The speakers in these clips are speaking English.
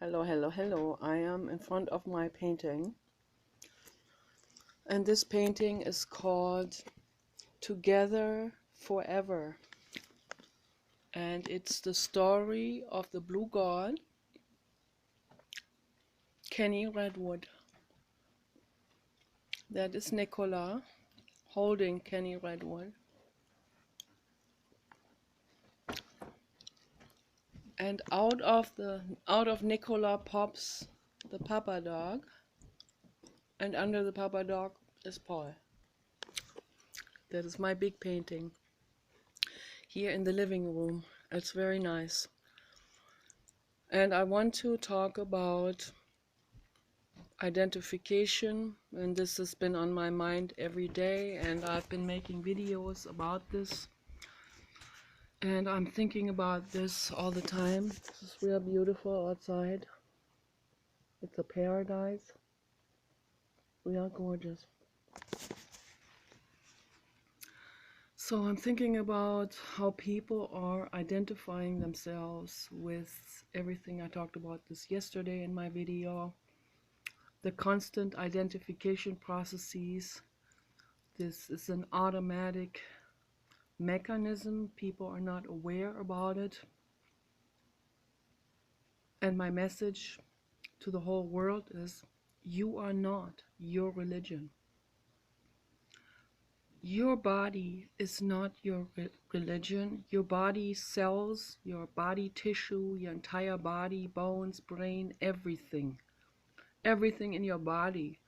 Hello, hello, hello. I am in front of my painting, and this painting is called Together Forever. And it's the story of the blue god, Kenny Redwood. That is Nicola holding Kenny Redwood. And out of Nicola pops the Papa Dog, and under the Papa Dog is Paul. That is my big painting here in the living room. It's very nice. And I want to talk about identification, and this has been on my mind every day, and I've been making videos about this, and I'm thinking about this all the time. This is real beautiful outside. It's a paradise. Real gorgeous. So I'm thinking about how people are identifying themselves with everything. I talked about this yesterday in my video. The constant identification processes. This is an automatic mechanism. People are not aware about it. And my message to the whole world is, you are not your religion. Your body is not your religion. Your body cells, your body tissue, your entire body, bones, brain, everything. Everything in your body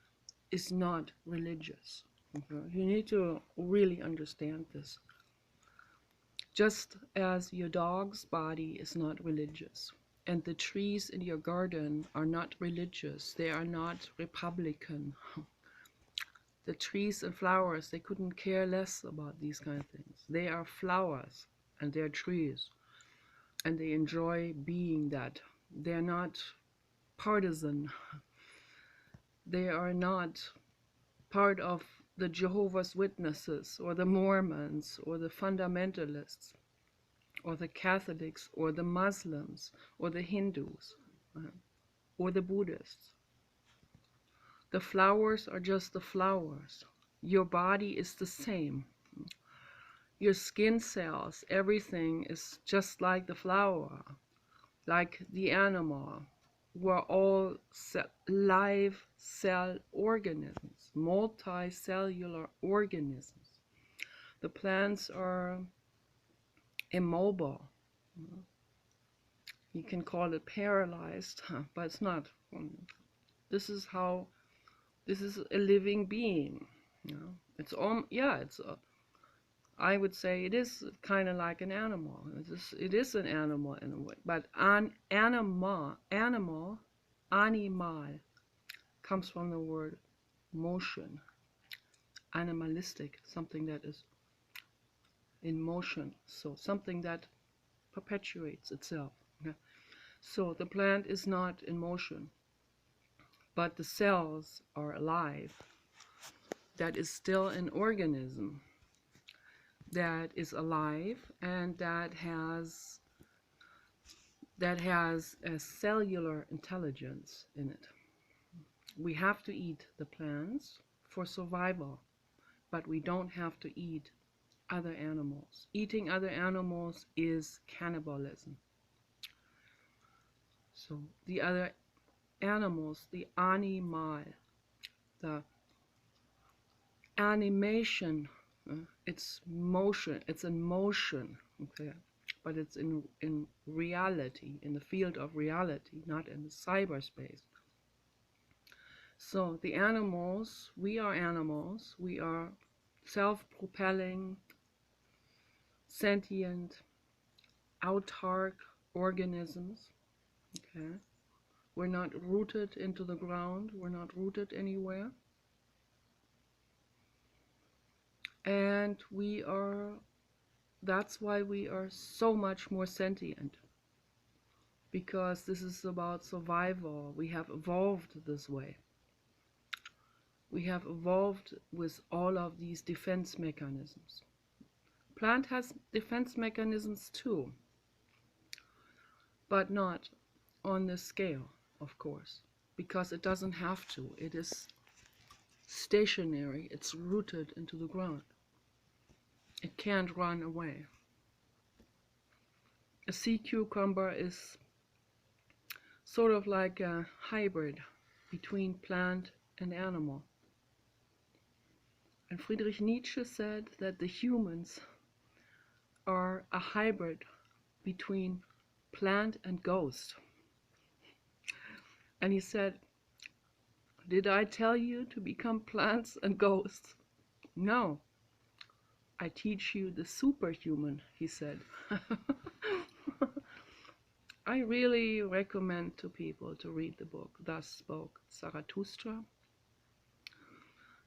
is not religious. Okay? You need to really understand this. Just as your dog's body is not religious, and the trees in your garden are not religious, they are not Republican. The trees and flowers, they couldn't care less about these kind of things. They are flowers and they're trees, and they enjoy being that. They're not partisan. They are not part of the Jehovah's Witnesses or the Mormons or the fundamentalists or the Catholics or the Muslims or the Hindus or the Buddhists. The flowers are just the flowers. Your body is the same. Your skin cells, everything is just like the flower, like the animal. We're all live cell organisms, multicellular organisms. The plants are immobile. You can call it paralyzed, but it's not. This is a living being. It's I would say it is kind of like an animal. It is an animal in a way, but an animal comes from the word motion, animalistic, something that is in motion, so something that perpetuates itself. Okay? So the plant is not in motion, but the cells are alive. That is still an organism that is alive, and that has a cellular intelligence in it. We have to eat the plants for survival, but we don't have to eat other animals. Eating other animals is cannibalism. So the other animals, the animal, the animation, it's motion, it's in motion, okay, but it's in reality, in the field of reality, not in the cyberspace. So the animals, we are self-propelling, sentient, autark organisms, okay? We're not rooted into the ground, we're not rooted anywhere. And that's why we are so much more sentient, because this is about survival. We have evolved this way. We have evolved with all of these defense mechanisms. Plant has defense mechanisms too, but not on this scale. of course, because it doesn't have to. It is stationary, it's rooted into the ground. It can't run away. A sea cucumber is sort of like a hybrid between plant and animal. And Friedrich Nietzsche said that the humans are a hybrid between plant and ghost. And he said, "Did I tell you to become plants and ghosts? No. I teach you the superhuman," he said. I really recommend to people to read the book, Thus Spoke Zarathustra,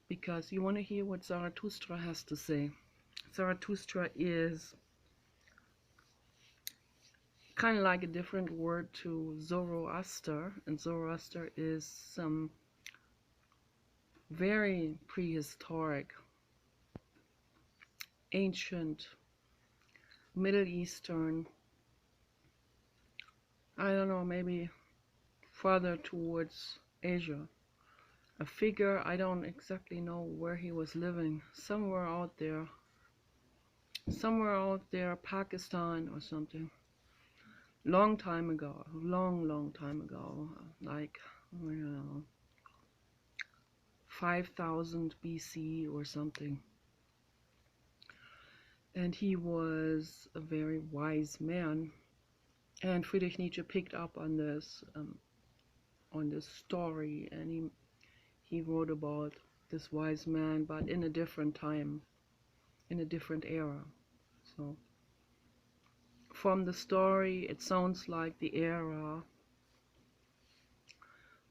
because you want to hear what Zarathustra has to say. Zarathustra is kind of like a different word to Zoroaster, and Zoroaster is some very prehistoric, ancient, Middle Eastern, I don't know, maybe farther towards Asia. A figure, I don't exactly know where he was living, somewhere out there, Pakistan or something. Long time ago, long time ago, like, you know, 5000 BC or something. And he was a very wise man. And Friedrich Nietzsche picked up on this story, and he wrote about this wise man, but in a different time, in a different era. So from the story, it sounds like the era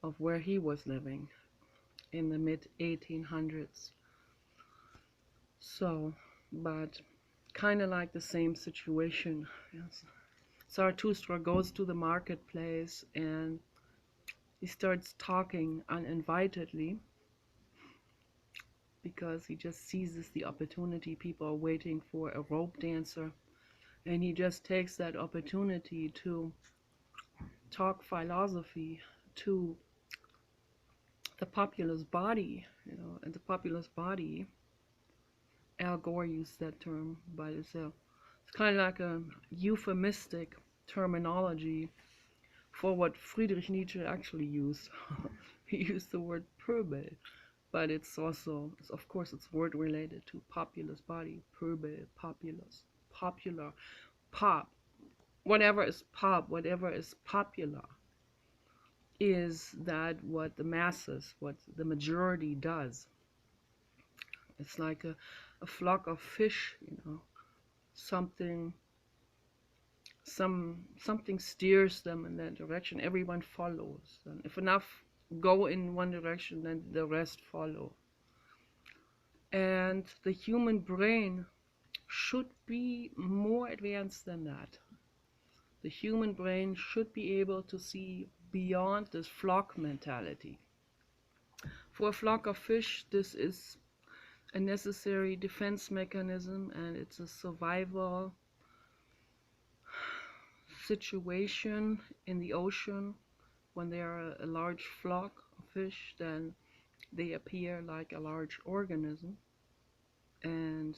of where he was living in the mid 1800s. So, but kind of like the same situation. Yes. Zarathustra goes to the marketplace and he starts talking uninvitedly because he just seizes the opportunity. People are waiting for a rope dancer, and he just takes that opportunity to talk philosophy to the populace body, and the populace body, Al Gore used that term, but it's kind of like a euphemistic terminology for what Friedrich Nietzsche actually used. He used the word Pöbel, but it's also, of course, it's word related to populace body, Pöbel, populace, popular, pop, whatever is pop, whatever is popular, is that what the masses, what the majority does. It's like a flock of fish, something steers them in that direction. Everyone follows, and if enough go in one direction, then the rest follow. And the human brain should be more advanced than that. The human brain should be able to see beyond this flock mentality. For a flock of fish, this is a necessary defense mechanism, and it's a survival situation in the ocean. When there are a large flock of fish, then they appear like a large organism, and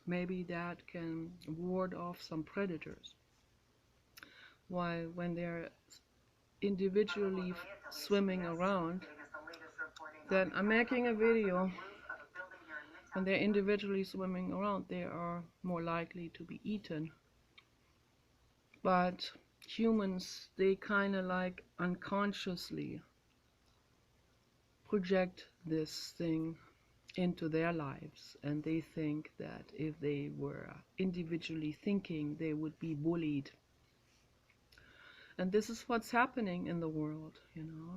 maybe that can ward off some predators. While when they're individually swimming around, then I'm making a video. When they're individually swimming around, they are more likely to be eaten. But humans, they kind of like unconsciously project this thing into their lives, and they think that if they were individually thinking, they would be bullied. And this is what's happening in the world.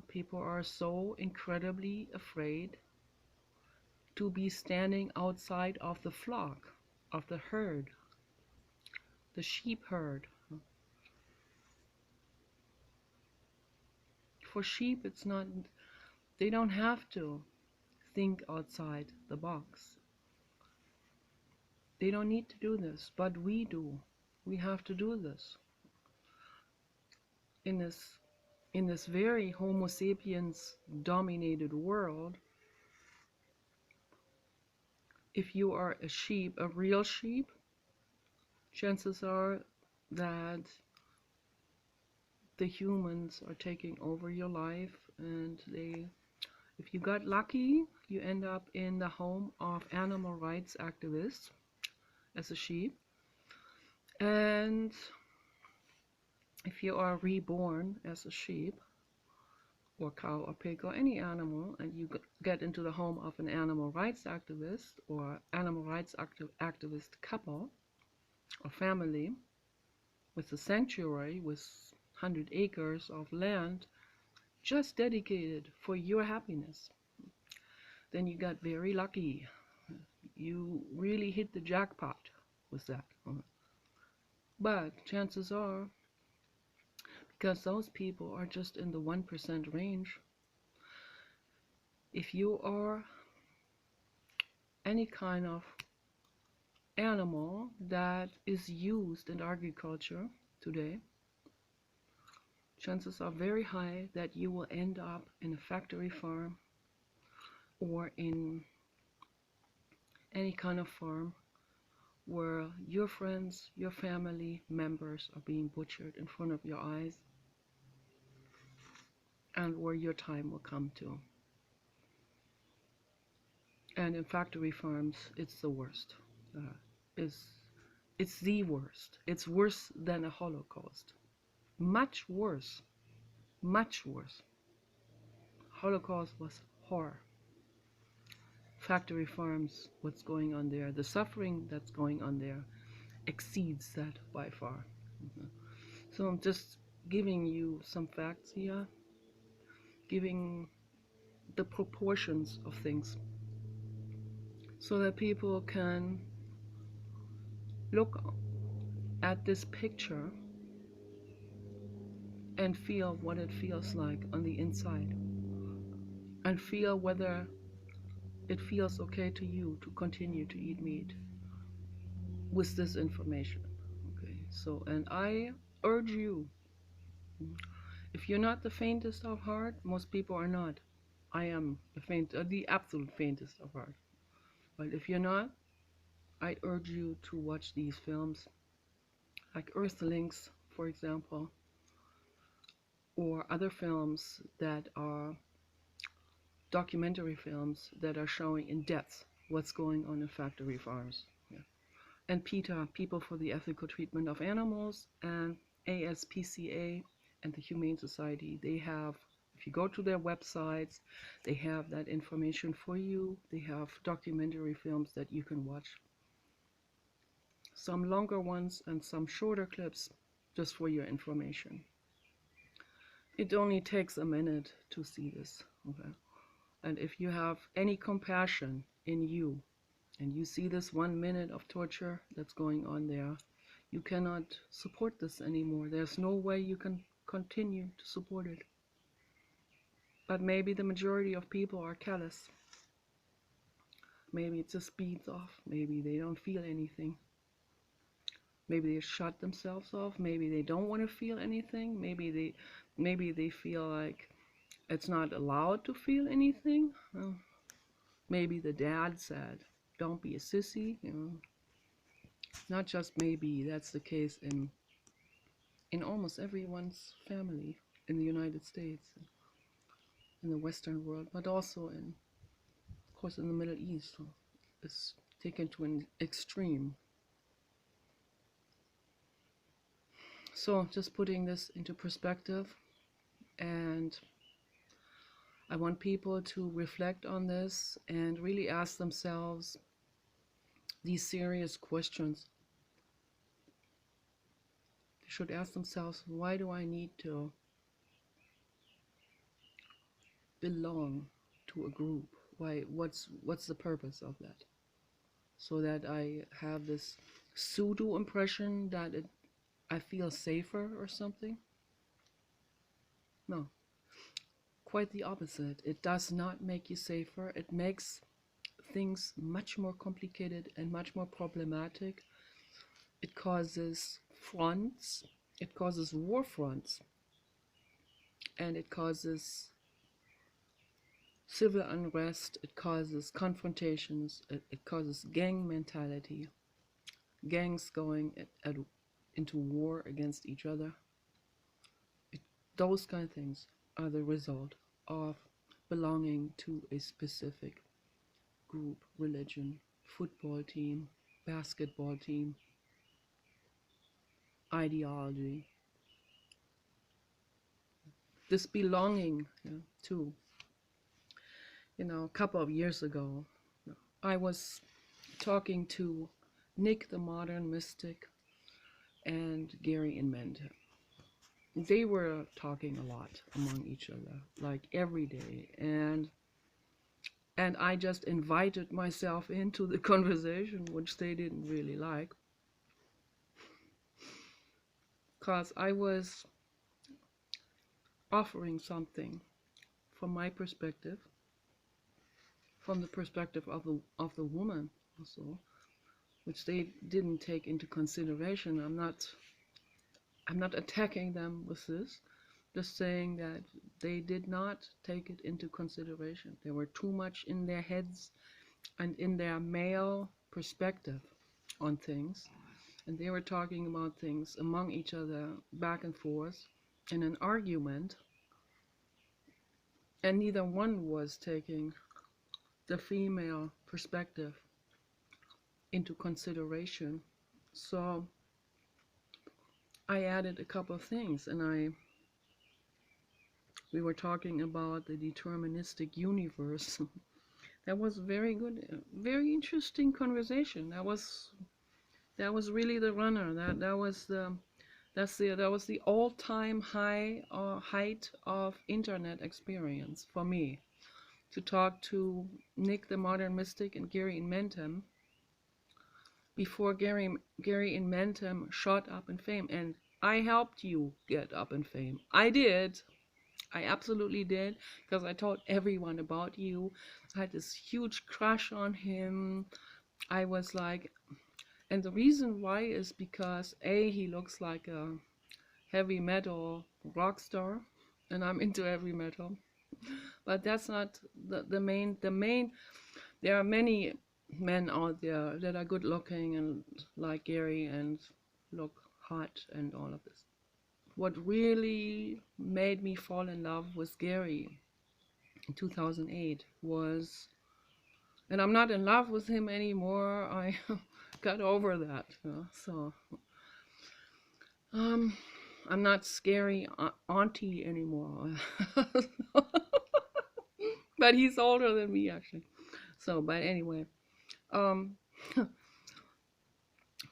People are so incredibly afraid to be standing outside of the flock, of the herd, the sheep herd. For sheep, it's not, they don't have to think outside the box. They don't need to do this, but we do. We have to do this in this in this very Homo sapiens dominated world, if you are a sheep, a real sheep, chances are that the humans are taking over your life, and if you got lucky, you end up in the home of animal rights activists as a sheep. And if you are reborn as a sheep or cow or pig or any animal, and you get into the home of an animal rights activist or animal rights activist couple or family with a sanctuary with 100 acres of land just dedicated for your happiness, then you got very lucky. You really hit the jackpot with that. But chances are, because those people are just in the 1% range, if you are any kind of animal that is used in agriculture today, chances are very high that you will end up in a factory farm or in any kind of farm where your friends, your family members are being butchered in front of your eyes, and where your time will come to. And in factory farms, it's the worst. It's the worst. It's worse than a Holocaust. Much worse. Much worse. Holocaust was horror. Factory farms, what's going on there, the suffering that's going on there exceeds that by far. So I'm just giving you some facts here, giving the proportions of things so that people can look at this picture and feel what it feels like on the inside, and feel whether it feels okay to you to continue to eat meat with this information. Okay, so, and I urge you, if you're not the faintest of heart, most people are not. I am the absolute faintest of heart. But if you're not, I urge you to watch these films, like Earthlings, for example, or other films that are documentary films that are showing in depth what's going on in factory farms. Yeah. And PETA, People for the Ethical Treatment of Animals, and ASPCA and the Humane Society, they have, if you go to their websites, they have that information for you. They have documentary films that you can watch. Some longer ones and some shorter clips, just for your information. It only takes a minute to see this, okay? And if you have any compassion in you, and you see this 1 minute of torture that's going on there, you cannot support this anymore. There's no way you can continue to support it. But maybe the majority of people are callous. Maybe it just beats off. Maybe they don't feel anything. Maybe they shut themselves off. Maybe they don't want to feel anything. Maybe they feel like it's not allowed to feel anything. Maybe the dad said, "Don't be a sissy." You know, not just maybe. That's the case in almost everyone's family in the United States, in the Western world, but also in, of course, in the Middle East. It's taken to an extreme. So just putting this into perspective, and I want people to reflect on this and really ask themselves these serious questions. They should ask themselves, why do I need to belong to a group? What's the purpose of that? So that I have this pseudo impression that I feel safer or something? No, quite the opposite. It does not make you safer. It makes things much more complicated and much more problematic. It causes fronts. It causes war fronts and it causes civil unrest, it causes confrontations, it causes gang mentality, gangs going into war against each other. Those kind of things are the result of belonging to a specific group, religion, football team, basketball team, ideology. This belonging, to, a couple of years ago, I was talking to Nick the Modern Mystic and Gary Inmenta. They were talking a lot among each other, like every day, and I just invited myself into the conversation, which they didn't really like, because I was offering something from my perspective, from the perspective of the woman also, which they didn't take into consideration. I'm not attacking them with this, just saying that they did not take it into consideration. They were too much in their heads and in their male perspective on things, and they were talking about things among each other back and forth in an argument, and neither one was taking the female perspective into consideration. So I added a couple of things, and we were talking about the deterministic universe. That was very good, very interesting conversation. That was really the runner. That was the all-time high or height of internet experience for me, to talk to Nick the Modern Mystic and Gary Inmentem before Gary Inmentem shot up in fame. And I helped you get up in fame. I did. I absolutely did, because I told everyone about you. I had this huge crush on him. I was like, and the reason why is because he looks like a heavy metal rock star, and I'm into heavy metal. But that's not the main. There are many men out there that are good looking and like Gary and look hot and all of this. What really made me fall in love with Gary in 2008 was, and I'm not in love with him anymore. I got over that. So I'm not scary auntie anymore. But he's older than me, actually. So, but anyway,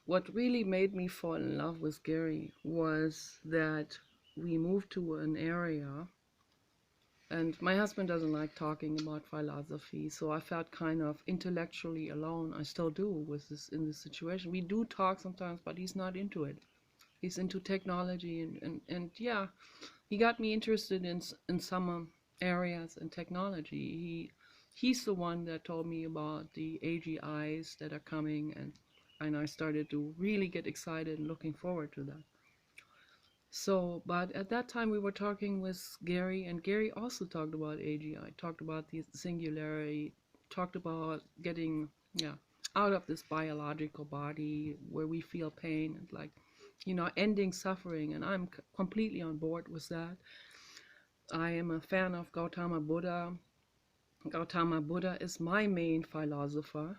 what really made me fall in love with Gary was that we moved to an area, and my husband doesn't like talking about philosophy, so I felt kind of intellectually alone. I still do with this in this situation. We do talk sometimes, but he's not into it. He's into technology, and yeah, he got me interested in some areas in technology. He's the one that told me about the AGIs that are coming, and I started to really get excited and looking forward to that. So, but at that time we were talking with Gary, and Gary also talked about AGI, talked about the singularity, talked about getting out of this biological body where we feel pain, and like, ending suffering, and I'm completely on board with that. I am a fan of Gautama Buddha. Gautama Buddha is my main philosopher,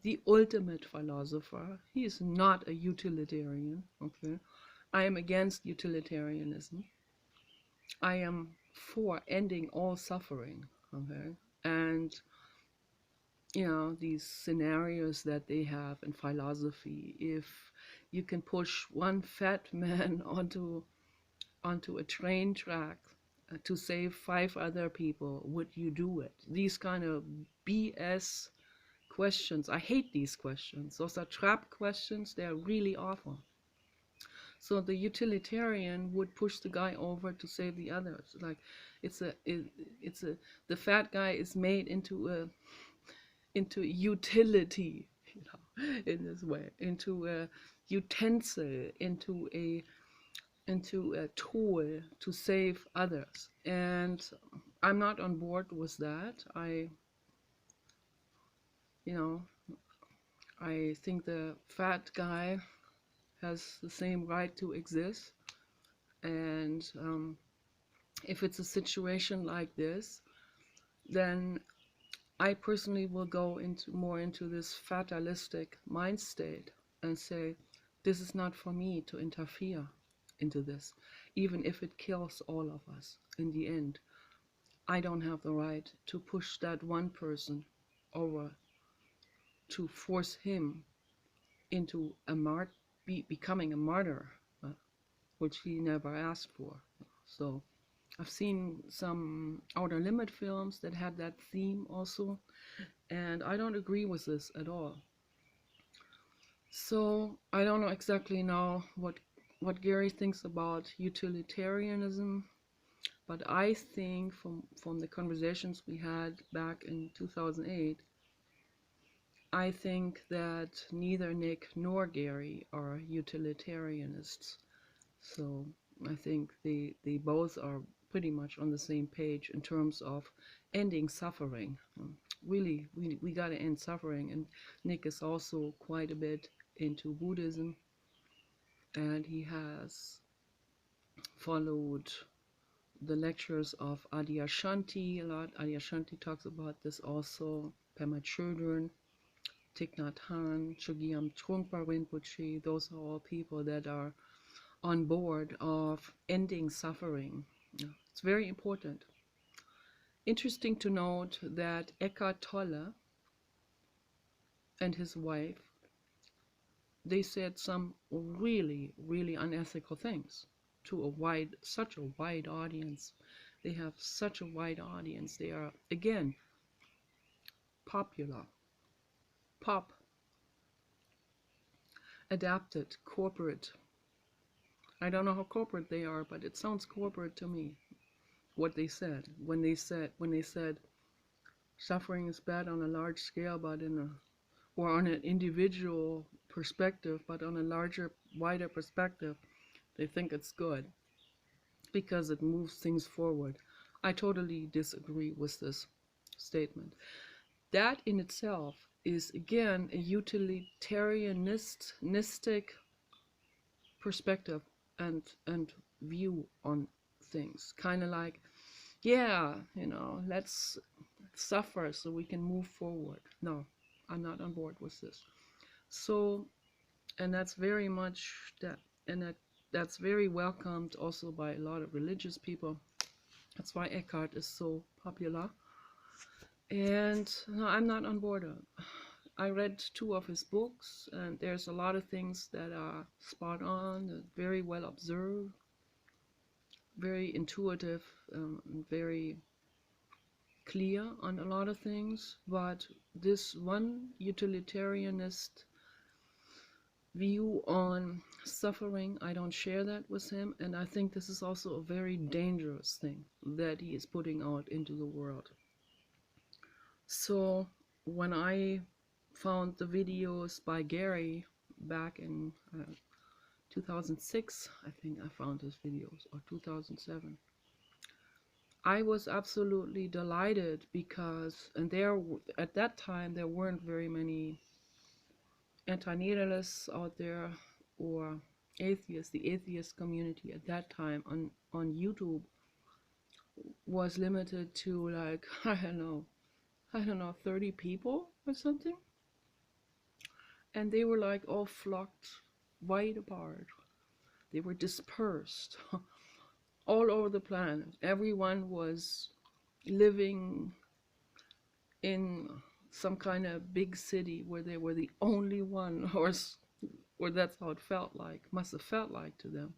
the ultimate philosopher. He is not a utilitarian, okay? I am against utilitarianism. I am for ending all suffering, okay? And, these scenarios that they have in philosophy, if you can push one fat man onto a train track to save 5 other people, would you do it? These kind of BS questions. I hate these questions. Those are trap questions. They're really awful. So the utilitarian would push the guy over to save the others. Like, the fat guy is made into utility, in this way, into a utensil, into a into a tool to save others. And I'm not on board with that. You know, I think the fat guy has the same right to exist. And if it's a situation like this, then I personally will go more into this fatalistic mind state and say, this is not for me to interfere into this, even if it kills all of us in the end. I don't have the right to push that one person over, to force him into becoming a martyr, which he never asked for. So I've seen some Outer Limit films that had that theme also, and I don't agree with this at all. So I don't know exactly now what Gary thinks about utilitarianism, but I think from the conversations we had back in 2008, I think that neither Nick nor Gary are utilitarianists. So I think they both are pretty much on the same page in terms of ending suffering. Really, we got to end suffering. And Nick is also quite a bit into Buddhism, and he has followed the lectures of Adyashanti a lot. Adyashanti talks about this also. Pema Chodron, Thich Nhat Hanh, Chogyam Trungpa Rinpoche, those are all people that are on board of ending suffering. It's very important. Interesting to note that Eckhart Tolle and his wife, they said some really, really unethical things to such a wide audience. They have such a wide audience. They are, again, popular, pop, adapted, corporate. I don't know how corporate they are, but it sounds corporate to me. What they said when they said suffering is bad on a large scale, but or on an individual perspective, but on a larger, wider perspective, they think it's good because it moves things forward. I totally disagree with this statement. That in itself is again a utilitarianistic perspective and view on things. Kind of like, yeah, let's suffer so we can move forward. No, I'm not on board with this. So, and that's very much that, and that's very welcomed also by a lot of religious people. That's why Eckhart is so popular. And no, I'm not on board. I read 2 of his books, and there's a lot of things that are spot on, very well observed, very intuitive, very clear on a lot of things. But this one utilitarianist view on suffering, I don't share that with him, and I think this is also a very dangerous thing that he is putting out into the world. So when I found the videos by Gary back in 2006, I think I found his videos, or 2007, I was absolutely delighted because, and at that time there weren't very many anti-natalists out there or atheists. The atheist community at that time on YouTube was limited to like, I don't know, 30 people or something. And they were like all flocked wide apart. They were dispersed all over the planet. Everyone was living in some kind of big city where they were the only one, or that's how it felt like, must have felt like to them.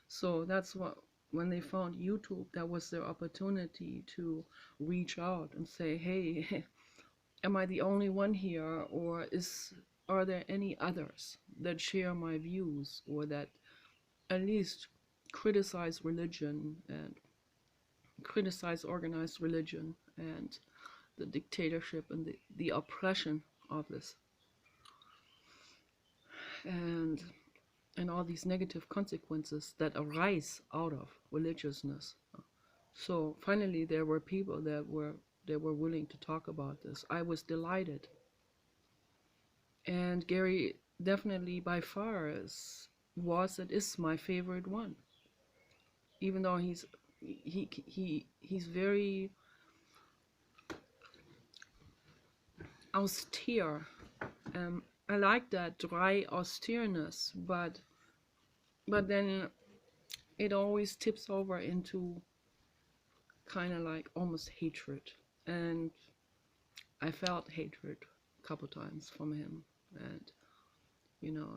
So that's what, when they found YouTube, that was their opportunity to reach out and say, hey, am I the only one here, or are there any others that share my views, or that at least criticize religion and criticize organized religion and the dictatorship and the oppression of this. And and all these negative consequences that arise out of religiousness. So finally, there were people that were willing to talk about this. I was delighted, and Gary definitely by far was and is my favorite one. Even though he's very austere. I like that dry austereness, but then it always tips over into kind of like almost hatred, and I felt hatred a couple times from him, and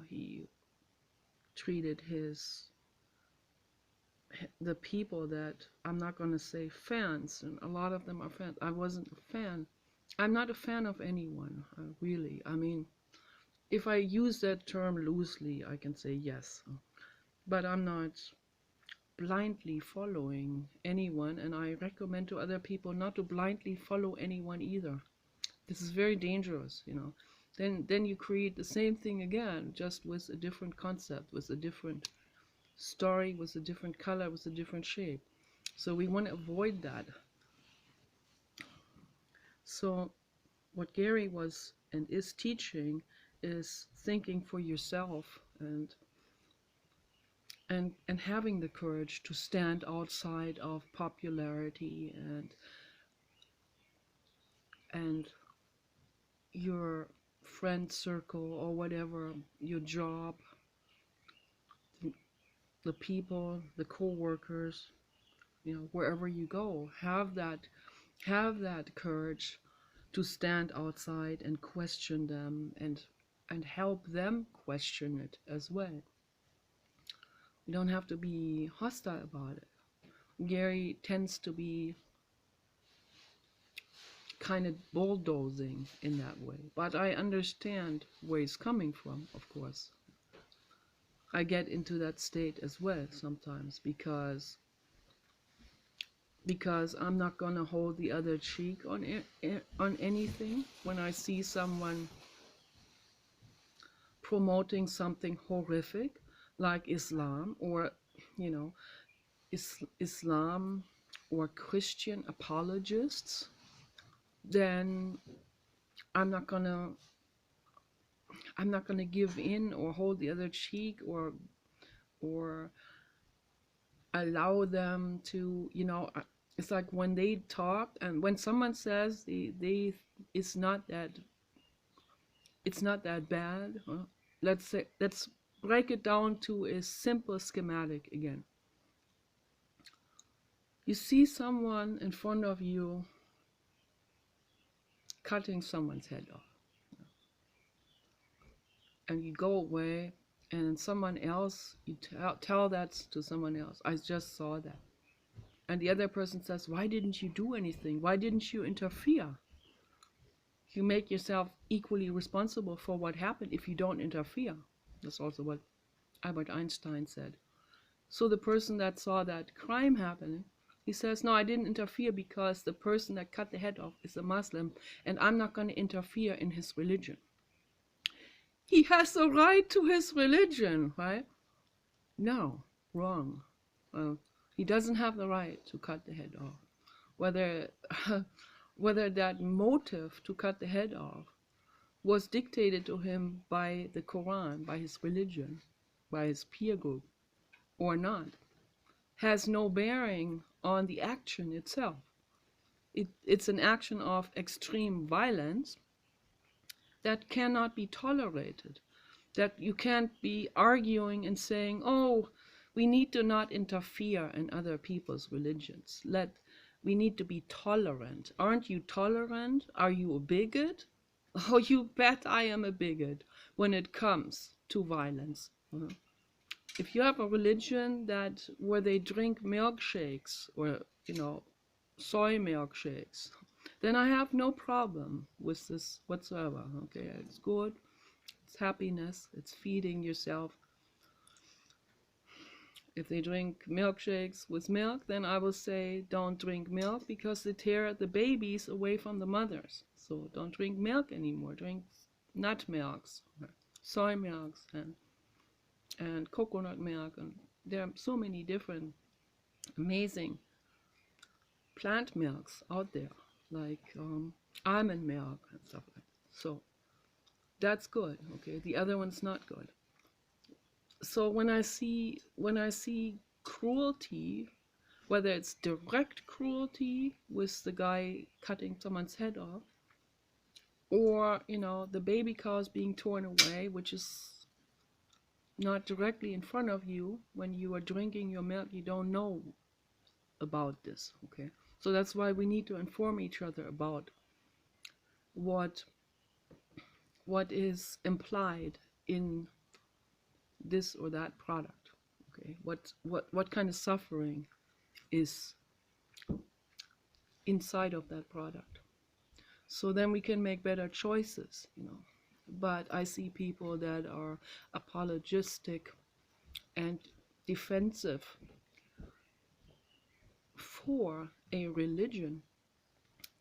he treated the people that I'm not going to say fans, and a lot of them are fans. I wasn't a fan. I'm not a fan of anyone, really. I mean, if I use that term loosely, I can say yes, but I'm not blindly following anyone, and I recommend to other people not to blindly follow anyone either. This is very dangerous, Then you create the same thing again, just with a different concept, with a different story, with a different color, with a different shape. So we want to avoid that. So what Gary was and is teaching is thinking for yourself, and having the courage to stand outside of popularity and your friend circle or whatever, your job, the people, the co-workers, wherever you go, have that courage to stand outside and question them, and help them question it as well. You don't have to be hostile about it. Gary tends to be kind of bulldozing in that way, but I understand where he's coming from, of course. I get into that state as well sometimes, because I'm not going to hold the other cheek on anything. When I see someone promoting something horrific like Islam, or Islam or Christian apologists, then I'm not gonna give in or hold the other cheek, or allow them to, it's like when they talk, and when someone says they it's not that bad, let's break it down to a simple schematic again. You see someone in front of you cutting someone's head off, and you go away, and someone else, you tell that to someone else, I just saw that, and the other person says, why didn't you do anything? Why didn't you interfere? You make yourself equally responsible for what happened if you don't interfere. That's also what Albert Einstein said. So the person that saw that crime happen, he says, no, I didn't interfere because the person that cut the head off is a Muslim, and I'm not going to interfere in his religion. He has a right to his religion, right? No, wrong. He doesn't have the right to cut the head off. Whether that motive to cut the head off was dictated to him by the Quran, by his religion, by his peer group, or not, has no bearing on the action itself. It's an action of extreme violence that cannot be tolerated, that you can't be arguing and saying, oh, we need to not interfere in other people's religions. We need to be tolerant. Aren't you tolerant? Are you a bigot? Oh, you bet I am a bigot when it comes to violence. If you have a religion where they drink milkshakes, or soy milkshakes, then I have no problem with this whatsoever. Okay, it's good, it's happiness, it's feeding yourself. If they drink milkshakes with milk, then I will say don't drink milk, because they tear the babies away from the mothers. So don't drink milk anymore. Drink nut milks, soy milks, and and coconut milk, and there are so many different amazing plant milks out there, like almond milk and stuff like that. So that's good. Okay, the other one's not good. So when I see cruelty, whether it's direct cruelty with the guy cutting someone's head off, or the baby cows being torn away, which is not directly in front of you when you are drinking your milk, you don't know about this. Okay, so that's why we need to inform each other about what is implied in this or that product. Okay, what kind of suffering is inside of that product, so then we can make better choices. But I see people that are apologistic and defensive for a religion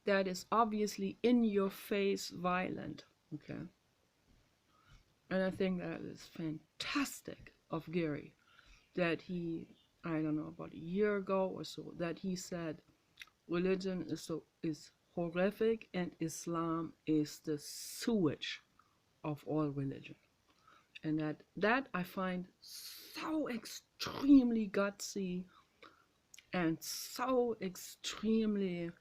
that is obviously in your face violent. Okay, and I think that is fantastic of Gary, that he, I don't know, about a year ago or so, that he said religion is horrific and Islam is the sewage of all religion. And that I find so extremely gutsy and so extremely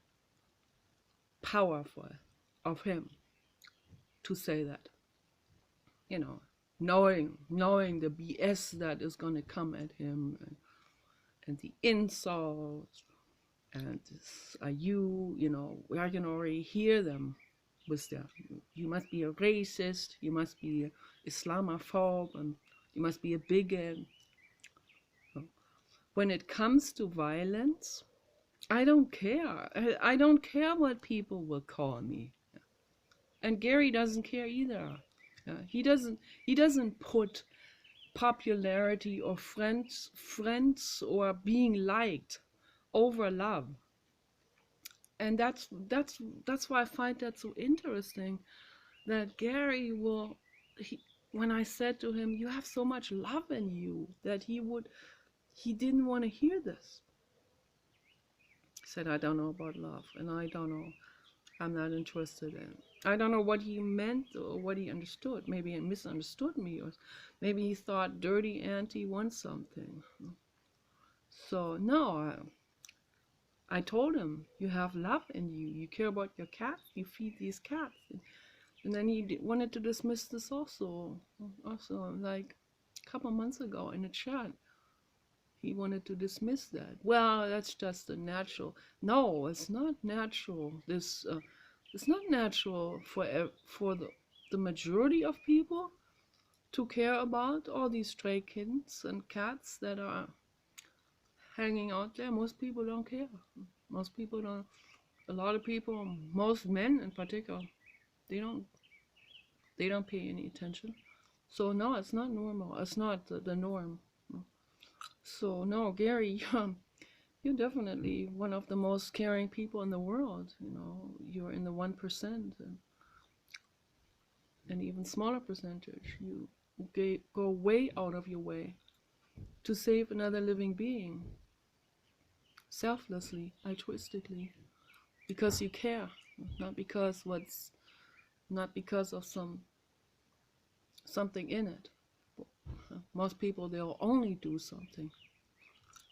powerful of him to say that. Knowing the BS that is going to come at him, and the insults, and this, I can already hear them with that. You must be a racist, you must be an Islamophobe, and you must be a bigot. When it comes to violence, I don't care. I don't care what people will call me. And Gary doesn't care either. He doesn't put popularity or friends or being liked over love. And that's why I find that so interesting, that Gary when I said to him, you have so much love in you, that he didn't want to hear this. He said, I don't know about love, and I don't know. I'm not interested in. I don't know what he meant or what he understood. Maybe he misunderstood me, or maybe he thought dirty auntie wants something. So no, I told him, you have love in you. You care about your cat. You feed these cats. And then he wanted to dismiss this also like a couple months ago in a chat. He wanted to dismiss that. Well, that's just a natural. No, it's not natural. It's not natural for the majority of people to care about all these stray kittens and cats that are hanging out there. Most people don't care. Most people don't. A lot of people, most men in particular, they don't pay any attention. So no, it's not normal. It's not the norm. So no, Gary, you're definitely one of the most caring people in the world. You're in the 1%, and even smaller percentage. You go way out of your way to save another living being, selflessly, altruistically, because you care, not because of something in it. Most people, they'll only do something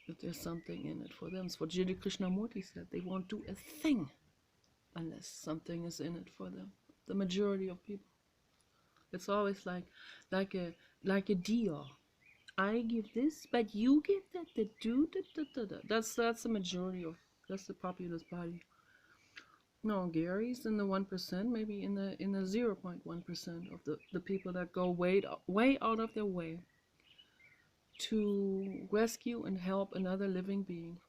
if there's something in it for them. It's what Jiddu Krishnamurti said. They won't do a thing unless something is in it for them. The majority of people. It's always like a deal. I give this, but you give that. That's the majority of. That's the populist body. No, Gary's in the 1%, maybe in the 0.1% of the people that go way out of their way to rescue and help another living being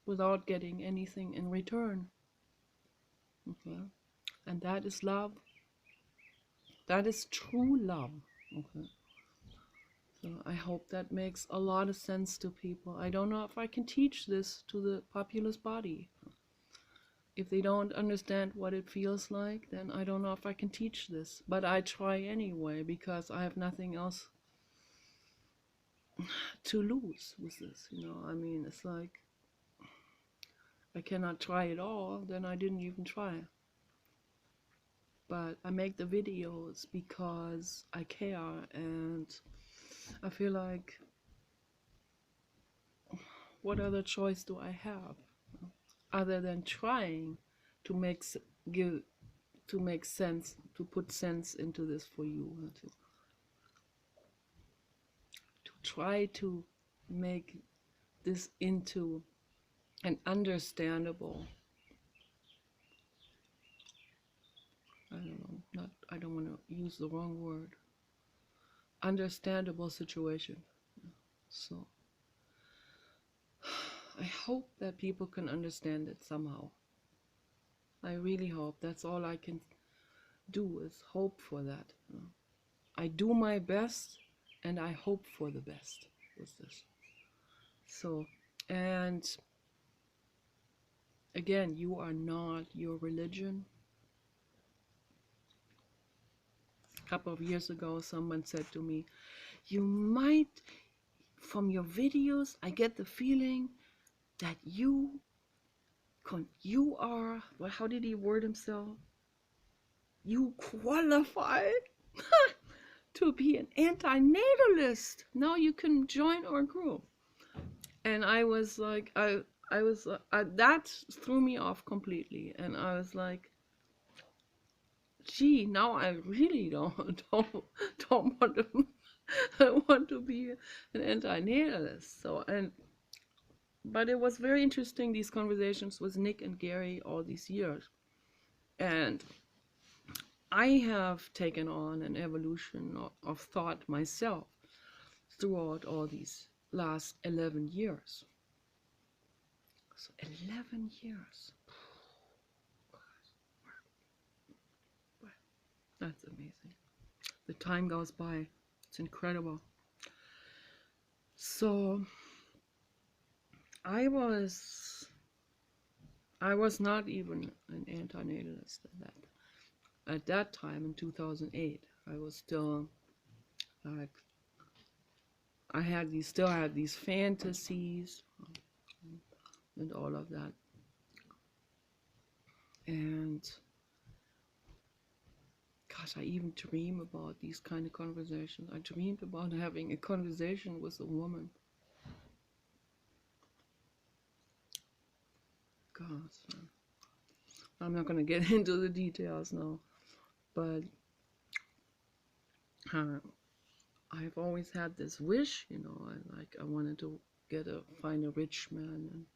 without getting anything in return. Okay? And that is love. That is true love. Okay? So I hope that makes a lot of sense to people. I don't know if I can teach this to the populist body. If they don't understand what it feels like, then I don't know if I can teach this. But I try anyway, because I have nothing else to lose with this, you know. I mean, it's like I cannot try it all, then I didn't even try. But I make the videos because I care, and I feel like, what other choice do I have other than trying to give to make sense, to put sense into this for you, to try to make this into an understandable, I don't know, not, I don't want to use the wrong word, understandable situation. So I hope that people can understand it somehow. I really hope. That's all I can do, is hope for that. I do my best and I hope for the best with this. So, and again, you are not your religion. A couple of years ago, someone said to me, you might, from your videos, I get the feeling that you are, well, how did he word himself? You qualify to be an anti-natalist. Now you can join our group. And I was like, that threw me off completely. And I was like, gee, now I really don't want to I want to be an anti-natalist. So, but it was very interesting, these conversations with Nick and Gary all these years. And I have taken on an evolution of thought myself throughout all these last 11 years. So 11 years. That's amazing. The time goes by. It's incredible. So I was not even an anti-natalist at that time in 2008. I was still like, still had these fantasies and all of that. And gosh, I even dream about these kind of conversations. I dreamed about having a conversation with a woman. God, I'm not going to get into the details now, but I've always had this wish, you know. I wanted to find a rich man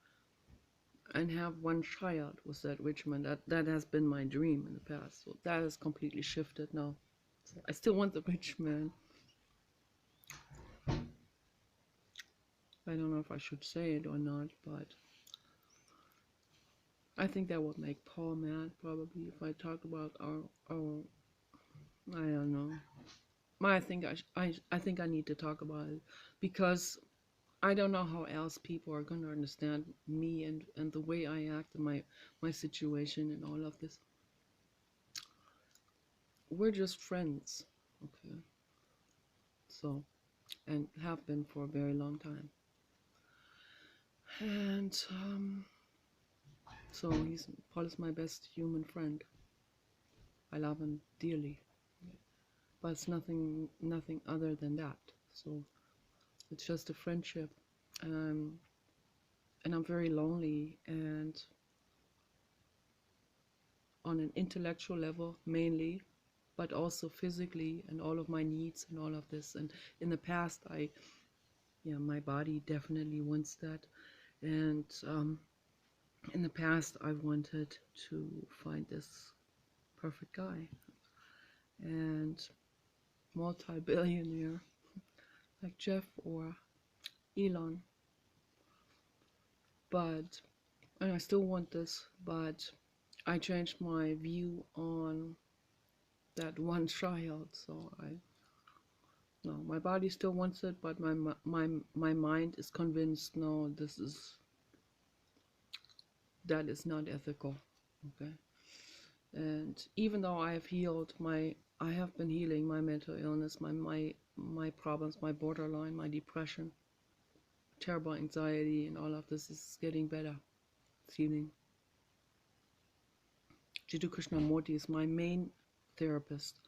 and have one child with that rich man. That has been my dream in the past. So that has completely shifted now. So I still want the rich man. I don't know if I should say it or not, but I think that would make Paul mad probably if I talk about our I don't know. I think I think I need to talk about it, because I don't know how else people are going to understand me and the way I act and my situation and all of this. We're just friends, okay? So, and have been for a very long time. And so Paul is my best human friend. I love him dearly, but it's nothing other than that. So it's just a friendship, and I'm very lonely, and on an intellectual level mainly, but also physically, and all of my needs and all of this. And in the past, my body definitely wants that, and in the past I wanted to find this perfect guy and multi-billionaire like Jeff or Elon, and I still want this, but I changed my view on that one child. So no, my body still wants it, but my mind is convinced, no, that is not ethical. Okay. And even though I have healed I have been healing my mental illness, my problems, my borderline, my depression, terrible anxiety, and all of this is getting better. It's healing. Jiddu Krishnamurti is my main therapist.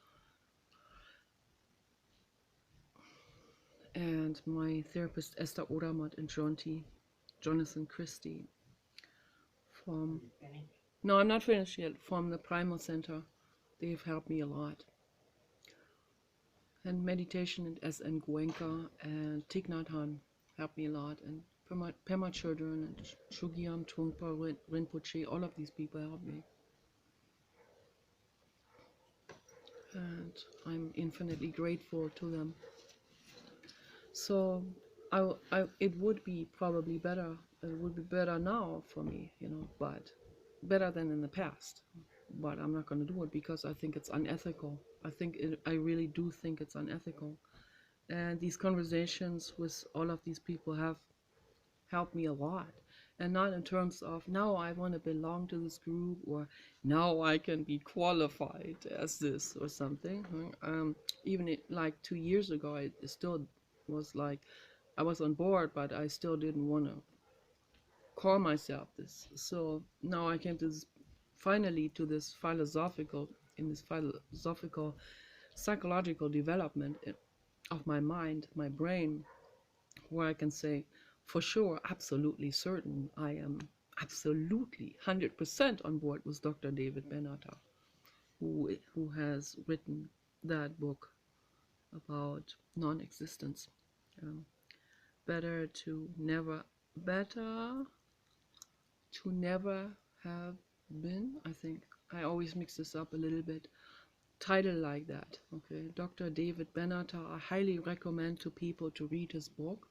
And my therapist Esther Odermatt and Jonathan Christie from... No, I'm not finished yet. From the Primal Center. They've helped me a lot. And meditation and S.N. Goenka and Thich Nhat Hanh helped me a lot. And Pema Chodron and Chogyam Trungpa Rinpoche, all of these people helped me. And I'm infinitely grateful to them. So it would be probably better. It would be better now for me, but better than in the past. But I'm not going to do it because I think it's unethical. I really do think it's unethical. And these conversations with all of these people have helped me a lot. And not in terms of now I want to belong to this group, or now I can be qualified as this or something. Even like 2 years ago, it still was like I was on board, but I still didn't want to call myself this. So now I came to this, finally, to this philosophical psychological development of my mind, my brain, where I can say for sure, absolutely certain, I am absolutely 100% on board with Dr. David Benatar, who has written that book about non-existence. Better to never have been. I think I always mix this up a little bit. Title like that. Okay, Dr. David Benatar. I highly recommend to people to read his book.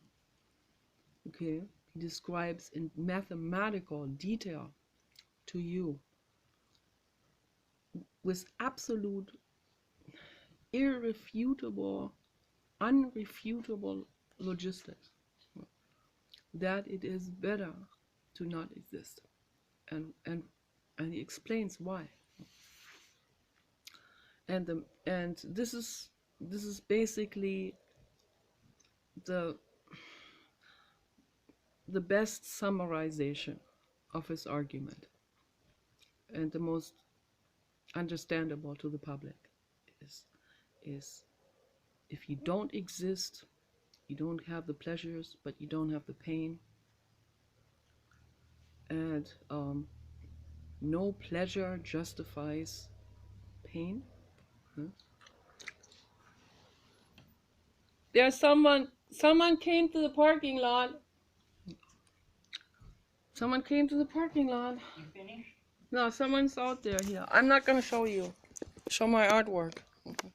Okay, he describes in mathematical detail to you with absolute, irrefutable, unrefutable logistics that it is better to not exist, and he explains why. And this is basically the best summarization of his argument, and the most understandable to the public is if you don't exist, you don't have the pleasures, but you don't have the pain. And no pleasure justifies pain. There's someone came to the parking lot. Someone came to the parking lot. You finished? No, someone's out there here. I'm not gonna show you. Show my artwork. Okay.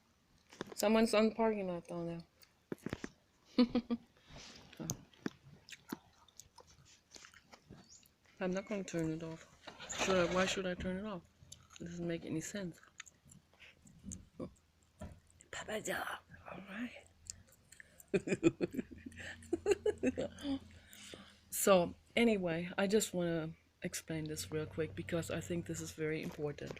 Someone's on the parking lot down there. I'm not gonna turn it off. Why should I turn it off? It doesn't make any sense. Papa Dog. All right. So anyway, I just want to explain this real quick because I think this is very important.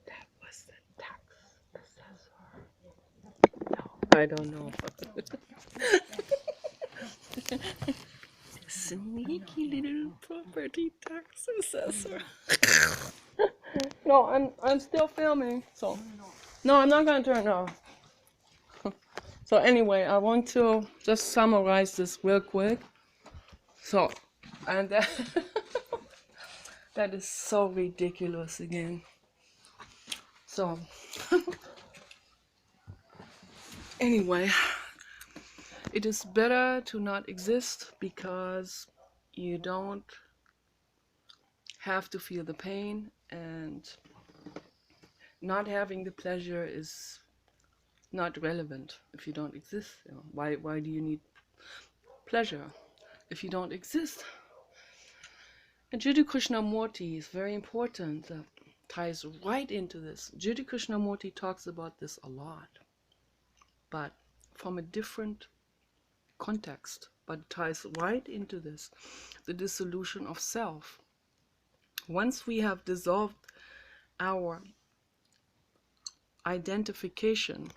That was the tax assessor. No, I don't know. Sneaky little property tax assessor. No, I'm still filming. So no, I'm not gonna turn it off. So anyway, I want to just summarize this real quick. So, and that is so ridiculous again. So, anyway, it is better to not exist because you don't have to feel the pain, and not having the pleasure is not relevant if you don't exist. Why do you need pleasure if you don't exist? And Jiddu Krishnamurti is very important. That ties right into this. Jiddu Krishnamurti talks about this a lot, but from a different context, but it ties right into this, the dissolution of self. Once we have dissolved our identification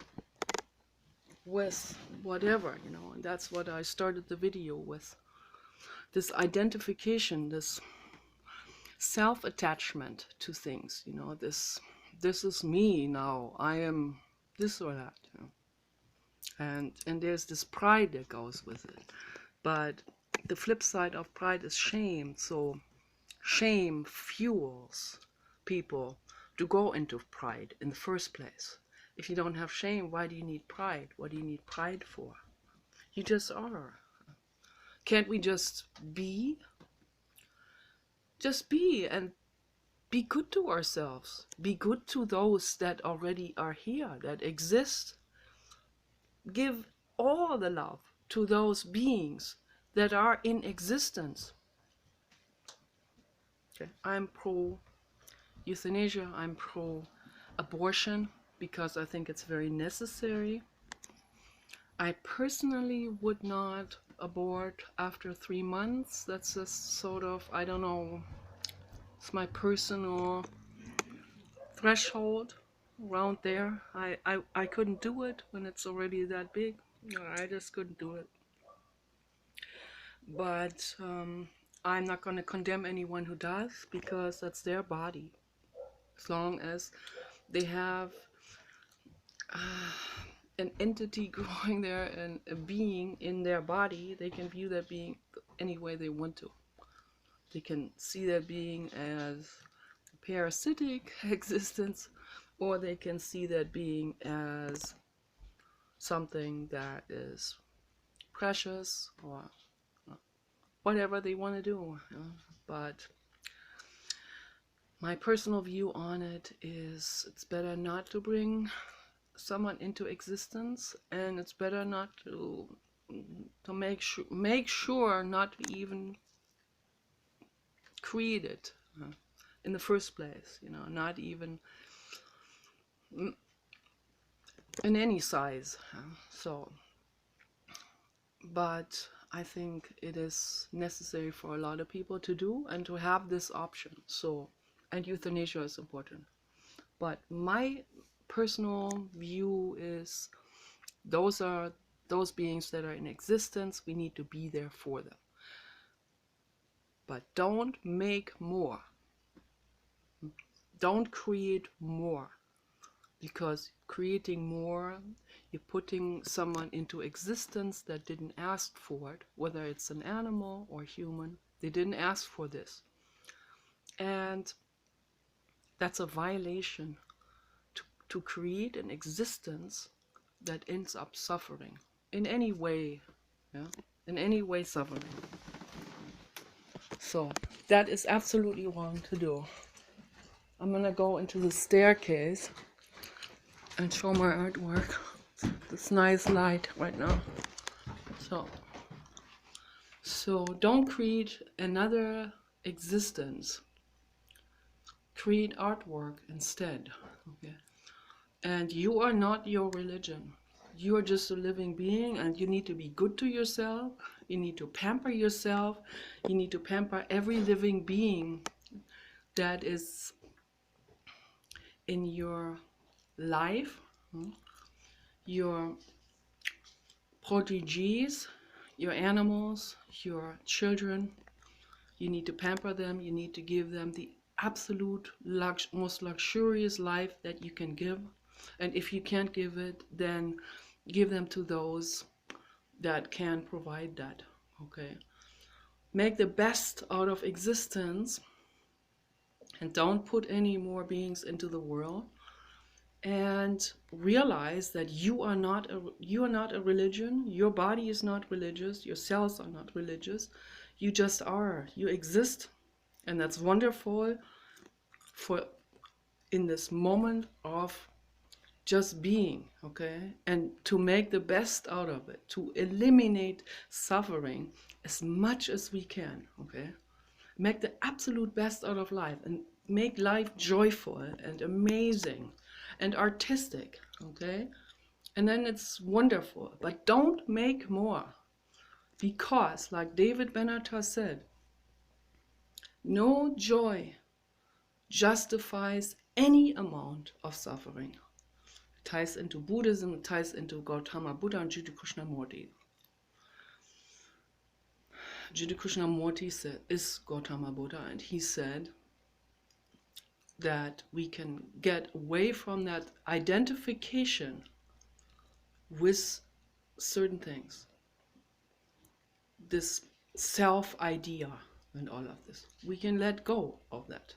with whatever, and that's what I started the video with. This identification, this self-attachment to things, this is me now, I am this or that, and there's this pride that goes with it. But the flip side of pride is shame. So shame fuels people to go into pride in the first place. If you don't have shame, why do you need pride? What do you need pride for? You just are. Can't we just be? Just be, and be good to ourselves. Be good to those that already are here, that exist. Give all the love to those beings that are in existence. Okay. I'm pro euthanasia, I'm pro abortion, because I think it's very necessary. I personally would not abort after 3 months. That's just sort of, I don't know, it's my personal threshold around there. I couldn't do it when it's already that big. I just couldn't do it. But I'm not going to condemn anyone who does, because that's their body. As long as they have an entity growing there and a being in their body, they can view that being any way they want to. They can see that being as a parasitic existence, or they can see that being as something that is precious, or whatever they want to do. But my personal view on it is, it's better not to bring someone into existence, and it's better not to make sure not to even create it in the first place, not even in any size. So, but I think it is necessary for a lot of people to do and to have this option. So, and euthanasia is important. But my personal view is, those are those beings that are in existence. We need to be there for them. But don't make more. Don't create more. Because creating more, you're putting someone into existence that didn't ask for it, whether it's an animal or human. They didn't ask for this. And that's a violation to create an existence that ends up suffering in any way, in any way suffering. So that is absolutely wrong to do. I'm gonna go into the staircase and show my artwork. This nice light right now. So don't create another existence. Create artwork instead. Okay. And you are not your religion. You are just a living being, and you need to be good to yourself. You need to pamper yourself. You need to pamper every living being that is in your life, your proteges, your animals, your children. You need to pamper them. You need to give them the absolute most luxurious life that you can give. And if you can't give it, then give them to those that can provide that. Okay. Make the best out of existence, and don't put any more beings into the world. And realize that you are not a religion. Your body is not religious. Your cells are not religious. You just are. You exist, and that's wonderful. For in this moment of just being, okay, and to make the best out of it, to eliminate suffering as much as we can, okay, make the absolute best out of life, and make life joyful and amazing and artistic, okay, and then it's wonderful. But don't make more, because like David Benatar said, no joy justifies any amount of suffering. It ties into Buddhism, it ties into Gautama Buddha and Jiddu Krishnamurti. Jiddu Krishnamurti is Gautama Buddha, and he said that we can get away from that identification with certain things, this self-idea and all of this. We can let go of that.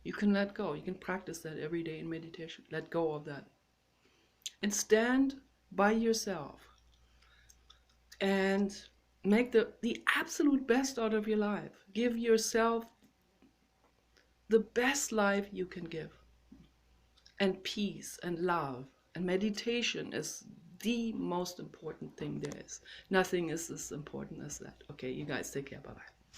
You can let go. You can practice that every day in meditation. Let go of that. And stand by yourself and make the absolute best out of your life. Give yourself the best life you can give. And peace and love and meditation is the most important thing there is. Nothing is as important as that. Okay, you guys take care. Bye-bye.